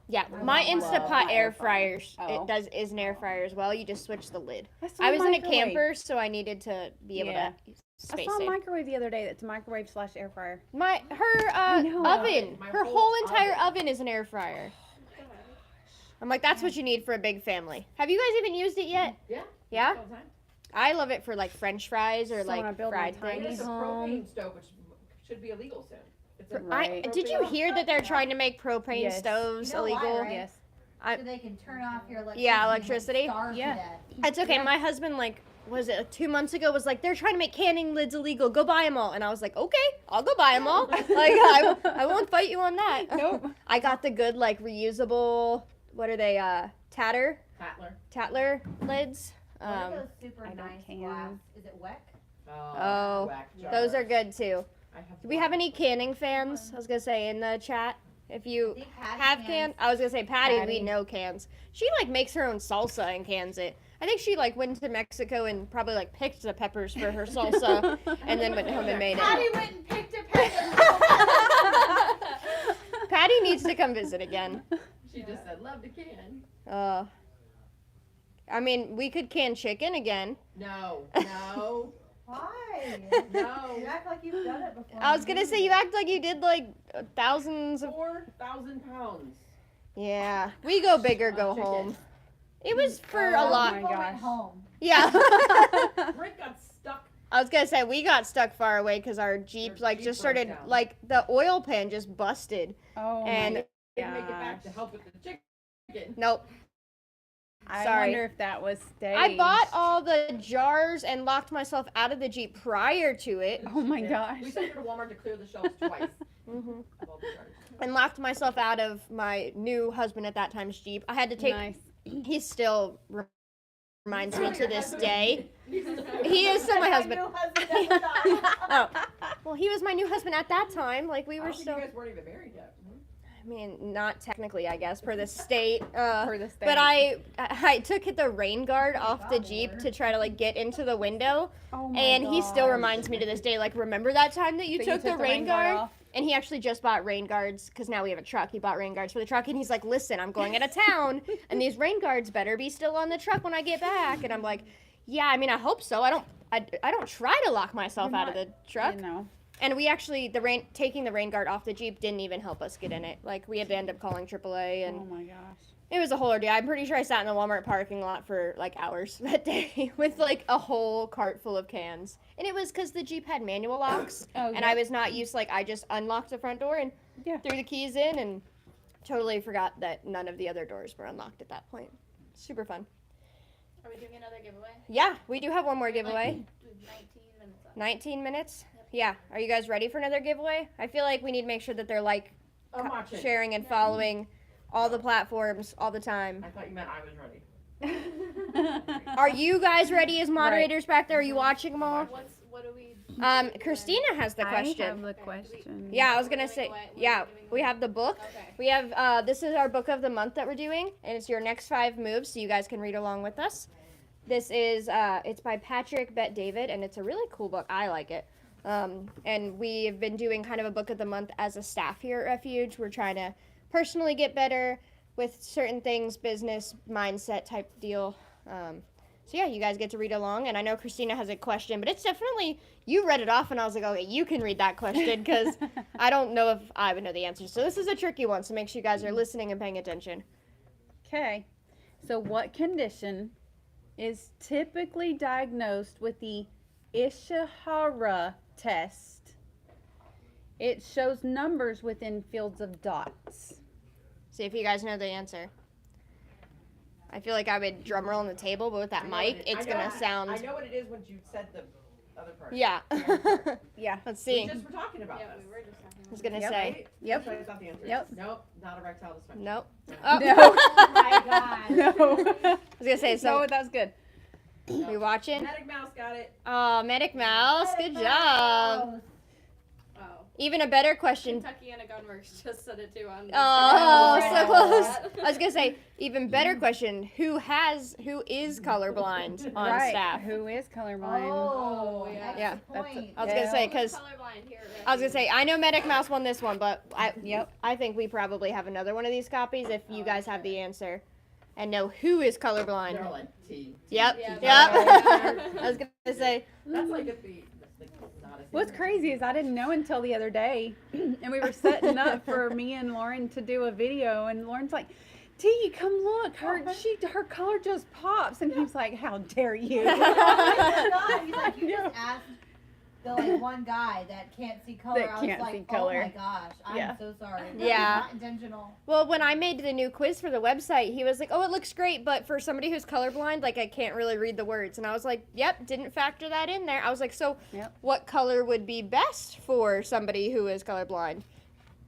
yeah, I my love Instapot my air air fryer. fryers Oh. is an air fryer as well. You just switch the lid. saw I was in a microwave. camper, so I needed to be able Yeah. to I space saw a save. microwave the other day that's a microwave / air fryer. Her know. oven, My her whole whole entire oven. oven is an air fryer. I'm like, that's what you need for a big family. Have you guys even used it yet? Yeah. Yeah, All the time. I love it for like French fries or So when I like build my fried tiny things. It's a home. propane stove, which should be illegal soon. It's a Right. Did you hear that they're trying to make propane Yes. stoves You know why, illegal? right? Yes. So they can turn off your electricity. Yeah, and, like, electricity. starve to Yeah. death. It's okay. Yeah. My husband, like, was it 2 months ago, was like, they're trying to make canning lids illegal. Go buy them all. And I was like, okay, I'll go buy them all. Like, I won't fight you on that. Nope. I got the good, like, reusable, what are they, Tatler. Tatler lids. What are those super I don't nice can. glass? Is it Weck? Oh, whack Those are jars. good, too. I have Do we have any canning fans? I was going to say in the chat. If you I think Patty have cans. cans, I was going to say Patty, we Patty. know cans. She, like, makes her own salsa and cans it. I think she, like, went to Mexico and probably, like, picked the peppers for her salsa and then went home and made it. Patty went and picked a pepper. Patty needs to come visit again. She just said, love the can. I mean, we could can chicken again. No. Why? No. You act like you've done it before. I was gonna say, you act like you did like thousands of. 4,000 pounds. Yeah, we go big or go Chicken. home. It was for a Oh lot. my People went gosh. home. Yeah. Rick got stuck. I was gonna say we got stuck far away because our Jeep Your like Jeep just broke started down. like the oil pan just busted. Oh And- my Didn't make it back to gosh. help with the chicken. Nope. I Sorry. wonder if that was staged. I bought all the jars and locked myself out of the Jeep prior to it. Oh my Yeah. gosh. We sent her to Walmart to clear the shelves twice. hmm Of all the jars. And locked myself out of my new husband at that time's Jeep. I had to take. Nice. He still reminds me to Your this husband. day. He is still my husband. new husband at the time. Oh, well, he was my new husband at that time. Like we I were don't think still. you guys weren't even married yet. I mean, not technically, I guess, per the state. For the But state. I took the rain guard off the God, Jeep Lord. to try to like get into the window, Oh my and he still gosh. reminds me to this day. Like, remember that time that you So took the rain guard? off? And he actually just bought rain guards because now we have a truck. He bought rain guards for the truck, and he's like, "Listen, I'm going out of town, and these rain guards better be still on the truck when I get back." And I'm like, "Yeah, I mean, I hope so. I don't try to lock myself You're out of the truck." You know. And we actually taking the rain guard off the Jeep didn't even help us get in it. Like we had to end up calling AAA, and Oh my gosh. it was a whole ordeal. I'm pretty sure I sat in the Walmart parking lot for like hours that day with like a whole cart full of cans. And it was because the Jeep had manual locks, Oh, and I was not used. Like I just unlocked the front door and Yeah. threw the keys in, and totally forgot that none of the other doors were unlocked at that point. Super fun. Are we doing another giveaway? Yeah, we do have one more giveaway. We have 19 minutes left. 19 minutes. Yeah. Are you guys ready for another giveaway? I feel like we need to make sure that they're like I'm watching. sharing and following all the platforms all the time. I thought you meant I was ready. Are you guys ready as moderators back there? Are you watching them all? What do we? Christina has the I question. have the question. Yeah, I was What are gonna we say. giving away? What are Yeah, we giving we away? have the book. Okay. We have this is our book of the month that we're doing, and it's your next 5 moves, so you guys can read along with us. This is it's by Patrick Bet David, and it's a really cool book. I like it. And we've been doing kind of a book of the month as a staff here at Refuge. We're trying to personally get better with certain things, business mindset type deal. So yeah, you guys get to read along, and I know Christina has a question, but it's definitely, you read it off, and I was like, okay, you can read that question, because I don't know if I would know the answer. So this is a tricky one, so make sure you guys are listening and paying attention. Okay. So what condition is typically diagnosed with the Ishihara test? It shows numbers within fields of dots. See if you guys know the answer. I feel like I would drum roll on the table, but with that I know mic, what it's I know- gonna sound. I know what it is when you said the other part. Yeah. Yeah. Let's We see. just were talking about Yeah, this. we were just talking I was about gonna Yep. say. Right? Yep. That's not the answer. Yep. Nope, not erectile dysfunction. Nope. No. Oh. No. Oh my god. No. I was gonna say, so No, that was good. we watching? Medic Mouse got it. Oh, Medic Mouse, good job. Oh. Even a better question. Kentucky and a Gunworks just said it too on Oh, Instagram. so close. I was gonna say, even better question. Who is colorblind on Right. staff? Who is colorblind? Oh, yeah. Yeah, Point. I was gonna say, Who's because colorblind here at I was gonna Refuge? say, I know Medic Mouse won this one, but Yep. I think we probably have another one of these copies if you guys have the answer and know who is They're colorblind. all like T. Yep. Yeah. Yep. Yeah. I was gonna say, That's like if the not a What's crazy is I didn't know until the other day, and we were setting up for me and Lauren to do a video, and Lauren's like, "T, come look, her color just pops," and he's like, "How dare you?" Oh my god, he's like, you Yeah. just asked the like one guy that can't see color. That I was can't like, see color. oh my gosh, I'm Yeah. so sorry. Yeah. Not intentional. well, when I made the new quiz for the website, he was like, "Oh, it looks great, but for somebody who's colorblind, like I can't really read the words." And I was like, "Yep, didn't factor that in there." I was like, "So, Yep. what color would be best for somebody who is colorblind?"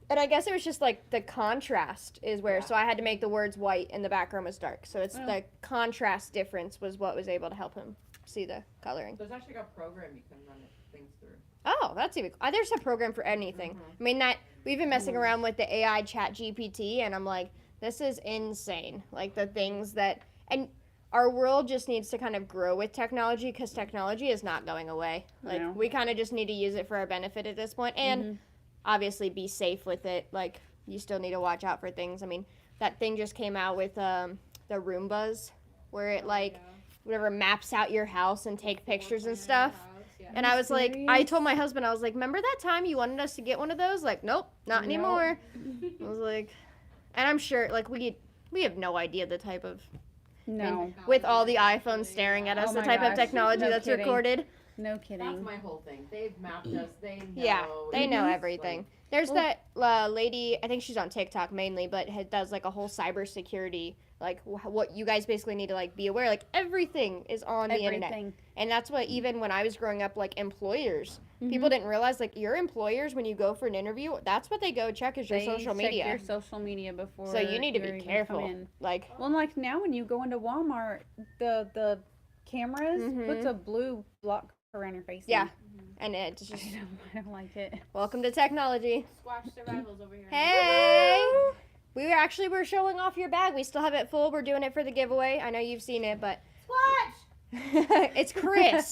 And I guess it was just like the contrast is where, so I had to make the words white and the background was dark. So it's Oh. the contrast difference was what was able to help him see the coloring. There's actually a program you can run things through. Oh, that's even. There's a program for anything. I mean, that we've been messing around with the AI Chat GPT, and I'm like, this is insane. Like the things that, and our world just needs to kind of grow with technology because technology is not going away. Like No. we kind of just need to use it for our benefit at this point, and obviously be safe with it. Like you still need to watch out for things. I mean, that thing just came out with the Roombas. where it like whatever maps out your house and take pictures and stuff. And I was like, I told my husband, I was like, remember that time you wanted us to get one of those? Like, nope, not anymore. I was like, and I'm sure, like, we have no idea the type of, with all the iPhones staring at us, the type of technology that's recorded. No kidding. That's my whole thing. They've mapped us. They know. Yeah, they know everything. There's that lady, I think she's on TikTok mainly, but does like a whole cybersecurity, like what you guys basically need to like be aware. Like everything is on the internet, and that's what even when I was growing up, like employers, people didn't realize like your employers when you go for an interview, that's what they go check is your social media. Your social media before. So you need to be careful. Like like now when you go into Walmart, the cameras puts a blue block around your face. Yeah. And it's just I don't like it. Welcome to technology. Squash Survival's over here. Hey! We're showing off your bag. We still have it full. We're doing it for the giveaway. I know you've seen it, but Squash! it's Chris.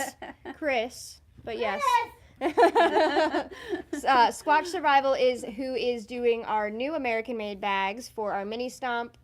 But yes. Squatch Survival is who is doing our new American-made bags for our mini Stomp,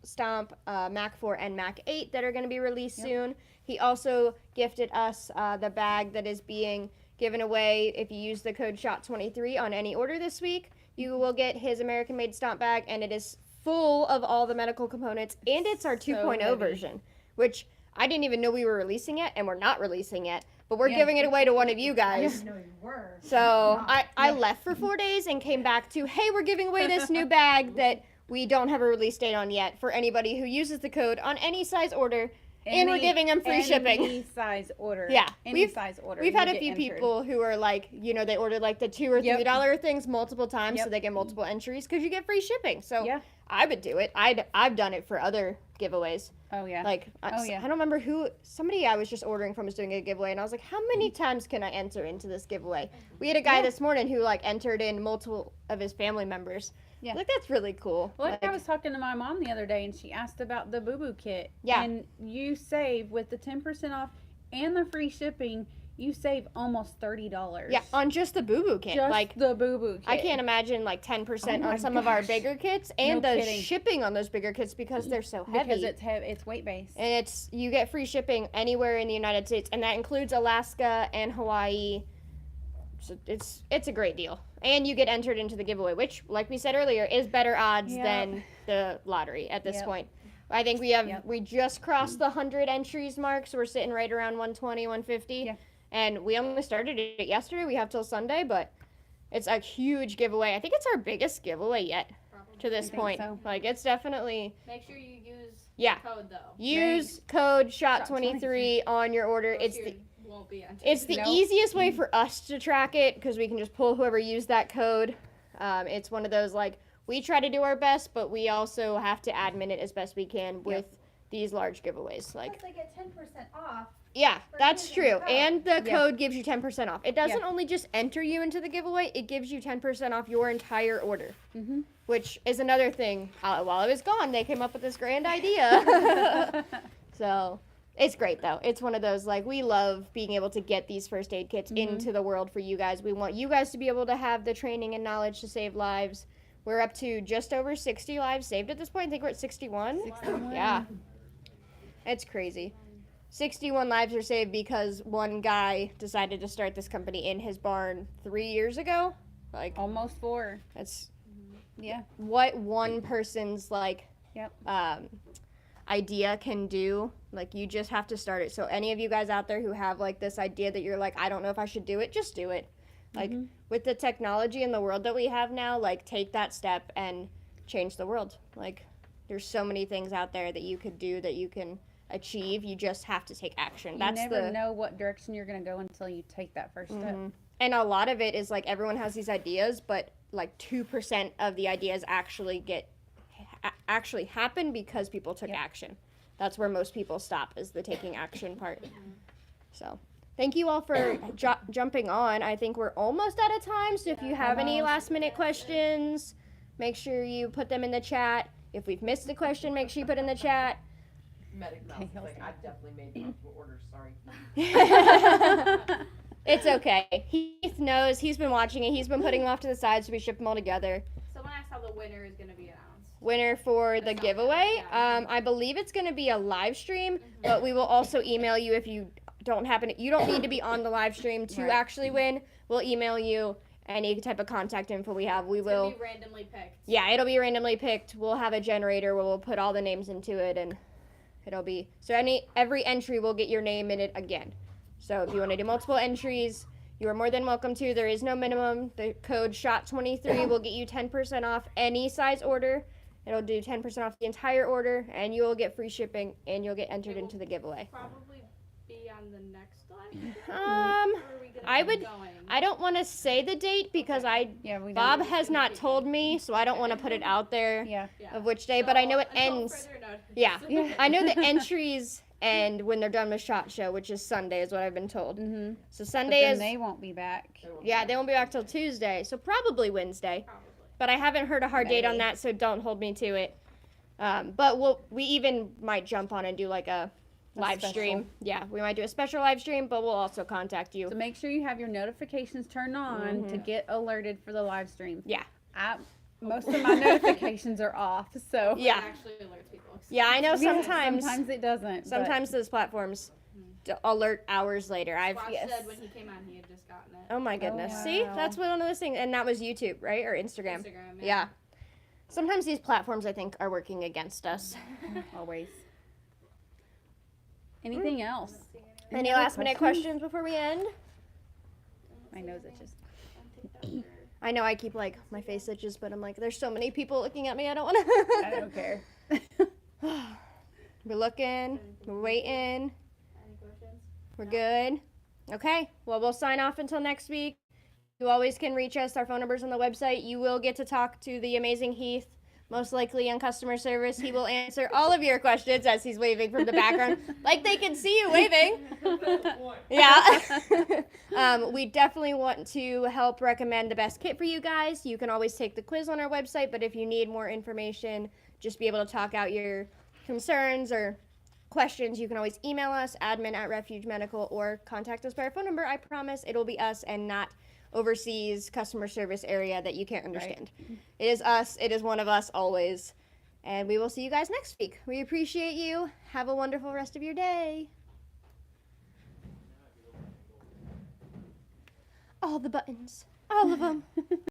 Mac 4, and Mac 8 that are going to be released soon. He also gifted us the bag that is being given away. If you use the code SHOT23 on any order this week, you will get his American-made Stomp bag, and it is full of all the medical components, and it's our 2.0 version, which I didn't even know we were releasing it, and we're not releasing it, but we're giving it away to one of you guys. I didn't know you were. So I left for 4 days and came back to, hey, we're giving away this new bag that we don't have a release date on yet for anybody who uses the code on any size order. And we're giving them free shipping. Any size order. Yeah. Any size order. We've had a few people who are like, they ordered like the $2 or $3 things multiple times so they get multiple entries because you get free shipping. So I would do it. I've done it for other giveaways. Oh, yeah. Like, I don't remember somebody I was just ordering from was doing a giveaway, and I was like, how many times can I enter into this giveaway? We had a guy this morning who like entered in multiple of his family members. Yeah. Like, that's really cool. Well, I was talking to my mom the other day, and she asked about the Boo Boo kit. Yeah. And you save, with the 10% off and the free shipping, you save almost $30. Yeah, on just the Boo Boo kit. Just like the Boo Boo kit. I can't imagine like 10% on some of our bigger kits, and No the kidding. shipping on those bigger kits because they're so heavy. Because it's weight based. And you get free shipping anywhere in the United States, and that includes Alaska and Hawaii. So it's a great deal. And you get entered into the giveaway, which, like we said earlier, is better odds than the lottery at this point. I think we just crossed the 100 entries mark, so we're sitting right around 120, 150. Yeah. And we only started it yesterday. We have till Sunday, but it's a huge giveaway. I think it's our biggest giveaway yet to this point. So. Like, it's definitely... Make sure you use code, though. Use code SHOT23 on your order. It's the easiest way for us to track it because we can just pull whoever used that code. It's one of those, like, we try to do our best, but we also have to admin it as best we can with these large giveaways. Like, plus they get 10% off. Yeah, that's true. And the code gives you 10% off. It doesn't only just enter you into the giveaway, it gives you 10% off your entire order. Mm-hmm. Which is another thing. While I was gone, they came up with this grand idea. So, it's great, though. It's one of those, like, we love being able to get these first aid kits into the world for you guys. We want you guys to be able to have the training and knowledge to save lives. We're up to just over 60 lives saved at this point. I think we're at 61. 61. Yeah. It's crazy. 61 lives are saved because one guy decided to start this company in his barn 3 years ago. Like, almost 4. That's what one person's idea can do. Like, you just have to start it. So any of you guys out there who have like this idea that you're like, I don't know if I should do it, just do it. Like, with the technology in the world that we have now, like, take that step and change the world. Like, there's so many things out there that you could do, that you can achieve. You just have to take action. You never know what direction you're going to go until you take that first step. And a lot of it is like everyone has these ideas, but like 2% of the ideas actually happen because people took action. That's where most people stop, is the taking action part. So thank you all for jumping on. I think we're almost out of time, so if you have any last minute questions, make sure you put them in the chat. If we've missed a question, make sure you put in the chat. Medic Mouse is like, I definitely made multiple orders, sorry. It's okay. Heath knows. He's been watching it. He's been putting them off to the side, so we ship them all together. Someone asked how the winner is going to be announced. winner for the giveaway. I believe it's going to be a live stream, but we will also email you if you don't you don't need to be on the live stream to actually win. We'll email you any type of contact info we have. We will be randomly picked. Yeah, it'll be randomly picked. We'll have a generator where we'll put all the names into it, and it'll be so every entry will get your name in it again. So if you want to do multiple entries, you are more than welcome to. There is no minimum. The code SHOT23 will get you 10% off any size order. It'll do 10% off the entire order, and you will get free shipping, and you'll get entered into the giveaway. Probably be on the next live. I don't want to say the date because Bob has not told me, so I don't want to put it out there of which day, but I know it ends. Yeah, I know the entries end when they're done with SHOT Show, which is Sunday, is what I've been told. Mm-hmm. So Sunday is. They won't be back. Yeah, they won't be back till Tuesday, so probably Wednesday. But I haven't heard a hard date on that, so don't hold me to it. But we even might jump on and do like a live stream. Yeah, we might do a special live stream, but we'll also contact you. So make sure you have your notifications turned on to get alerted for the live stream. Yeah. Most of my notifications are off, so. Yeah. It actually alerts people. Yeah, I know sometimes. Sometimes it doesn't. Sometimes those platforms alert hours later. Squash said when he came on, he had just gotten it. Oh my goodness. wow. See, that's one of those things, and that was YouTube, right, or Instagram? Instagram, Yeah. Sometimes these platforms, I think, are working against us. Always. Anything else? Any last minute questions before we end? My nose itches. I know I keep like my face itches, but I'm like, there's so many people looking at me. I don't want to. I don't care. We're looking. We're waiting. Any questions? We're good. Okay. Well, we'll sign off until next week. You always can reach us. Our phone number's on the website. You will get to talk to the amazing Heath, most likely in customer service. He will answer all of your questions as he's waving from the background, like they can see you waving. Yeah. We definitely want to help recommend the best kit for you guys. You can always take the quiz on our website, but if you need more information, just be able to talk out your concerns or questions, you can always email us, admin@Refuge Medical, or contact us by our phone number. I promise it'll be us and not overseas customer service area that you can't understand. Right. It is us. It is one of us always. And we will see you guys next week. We appreciate you. Have a wonderful rest of your day. All the buttons. All of them.